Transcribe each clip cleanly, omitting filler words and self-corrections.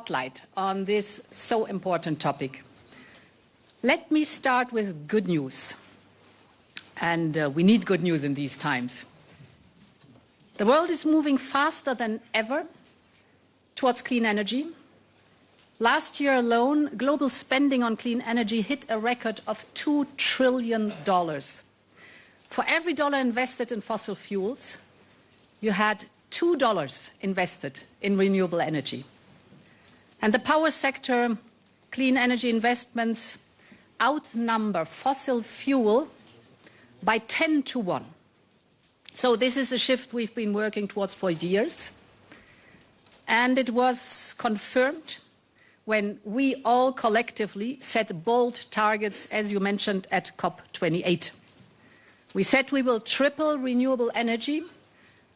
spotlight on this so important topic. Let me start with good news. And we need good news in these times. The world is moving faster than ever towards clean energy. Last year alone, global spending on clean energy hit a record of $2 trillion. For every dollar invested in fossil fuels, you had $2 invested in renewable energy. And the power sector, clean energy investments outnumber fossil fuel by 10 to 1. So this is a shift we've been working towards for years. And it was confirmed when we all collectively set bold targets, as you mentioned, at COP28. We said we will triple renewable energy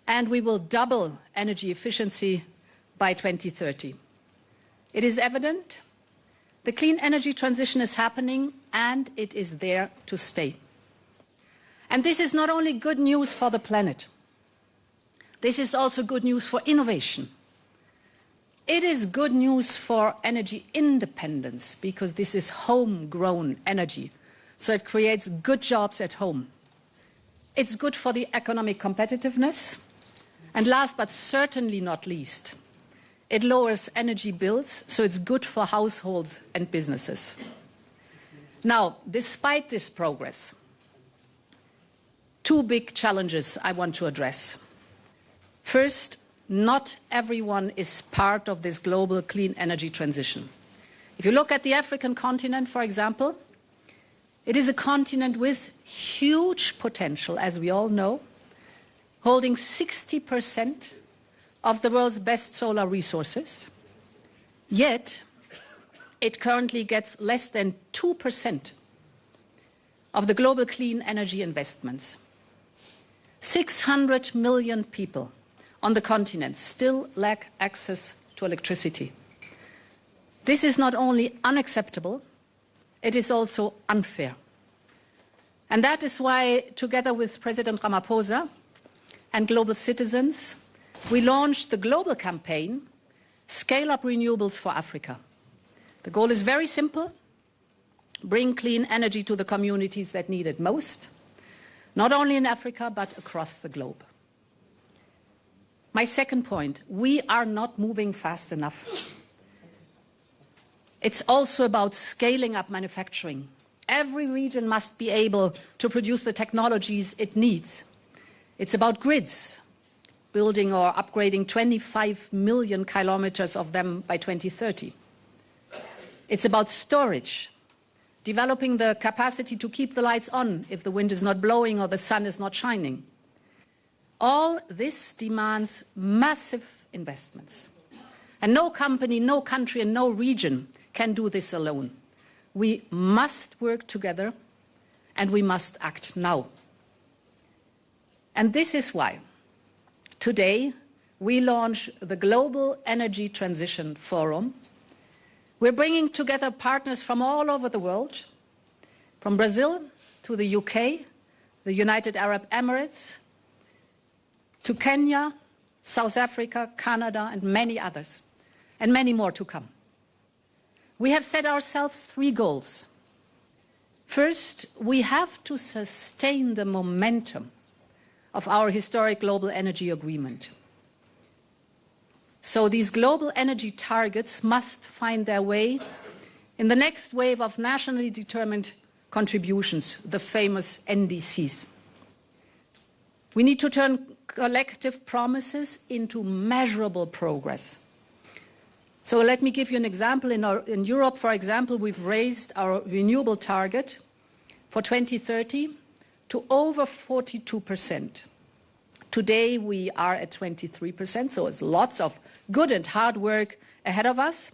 and we will double energy efficiency by 2030. It is evident the clean energy transition is happening and it is there to stay. And this is not only good news for the planet, this is also good news for innovation. It is good news for energy independence because this is homegrown energy, so it creates good jobs at home. It's good for the economic competitiveness, and last but certainly not least, it lowers energy bills, so it's good for households and businesses. Now, despite this progress, two big challenges I want to address. First, not everyone is part of this global clean energy transition. If you look at the African continent, for example, it is a continent with huge potential, as we all know, holding 60% of the world's best solar resources. Yet, it currently gets less than 2% of the global clean energy investments. 600 million people on the continent still lack access to electricity. This is not only unacceptable, it is also unfair. And that is why, together with President Ramaphosa and global citizens, we launched the global campaign, Scale Up Renewables for Africa. The goal is very simple: bring clean energy to the communities that need it most, not only in Africa, but across the globe. My second point, we are not moving fast enough. It's also about scaling up manufacturing. Every region must be able to produce the technologies it needs. It's about grids, building or upgrading 25 million kilometers of them by 2030. It's about storage, developing the capacity to keep the lights on if the wind is not blowing or the sun is not shining. All this demands massive investments. And no company, no country, and no region can do this alone. We must work together, and we must act now. And this is why today we launch the Global Energy Transition Forum. We're bringing together partners from all over the world, from Brazil to the UK, the United Arab Emirates, to Kenya, South Africa, Canada, and many others, and many more to come. We have set ourselves three goals. First, we have to sustain the momentum of our historic global energy agreement. So these global energy targets must find their way in the next wave of nationally determined contributions, the famous NDCs. We need to turn collective promises into measurable progress. So let me give you an example. In Europe, for example, we've raised our renewable target for 2030 to over 42%. Today we are at 23%, so it's lots of good and hard work ahead of us.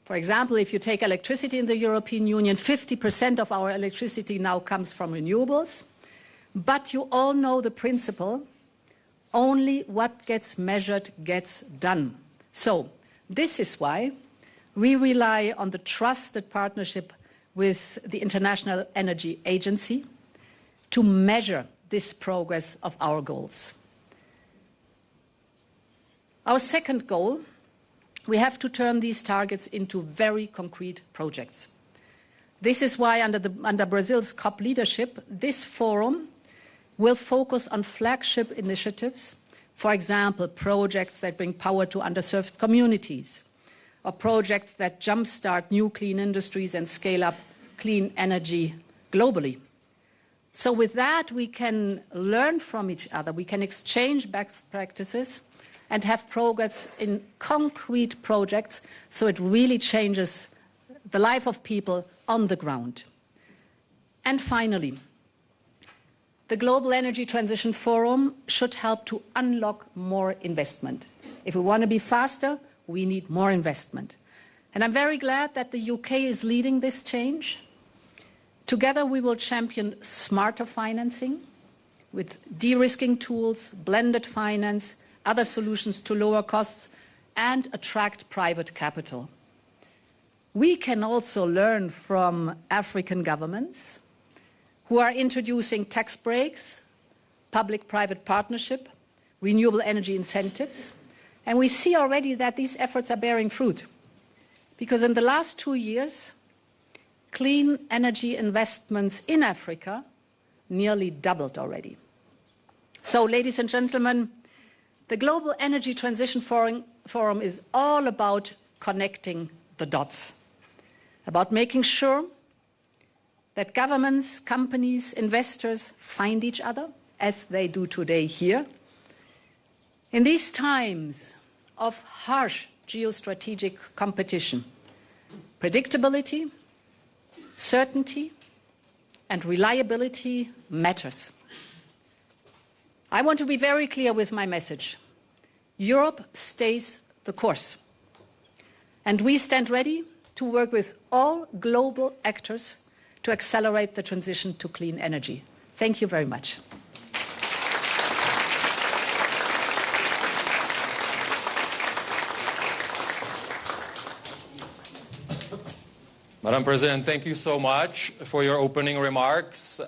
For example, if you take electricity in the European Union, 50% of our electricity now comes from renewables. But you all know the principle, only what gets measured gets done. So this is why we rely on the trusted partnership with the International Energy Agency to measure this progress of our goals. Our second goal we have to turn these targets into very concrete projects. This is why under Brazil's COP leadership, this forum will focus on flagship initiatives, for example, projects that bring power to underserved communities, or projects that jumpstart new clean industries and scale up clean energy globally. So with that, we can learn from each other, we can exchange best practices and have progress in concrete projects so it really changes the life of people on the ground. And finally, the Global Energy Transition Forum should help to unlock more investment. If we want to be faster, we need more investment. And I'm very glad that the UK is leading this change. Together we will champion smarter financing with de-risking tools, blended finance, other solutions to lower costs, and attract private capital. We can also learn from African governments who are introducing tax breaks, public-private partnership, renewable energy incentives. And we see already that these efforts are bearing fruit. Because in the last 2 years, clean energy investments in Africa nearly doubled already. So, ladies and gentlemen, the Global Energy Transition Forum is all about connecting the dots, about making sure that governments, companies, investors find each other, as they do today here. In these times of harsh geostrategic competition, predictability, certainty, and reliability matters. I want to be very clear with my message. Europe stays the course, and we stand ready to work with all global actors to accelerate the transition to clean energy. Thank you very much. Madam President, thank you so much for your opening remarks.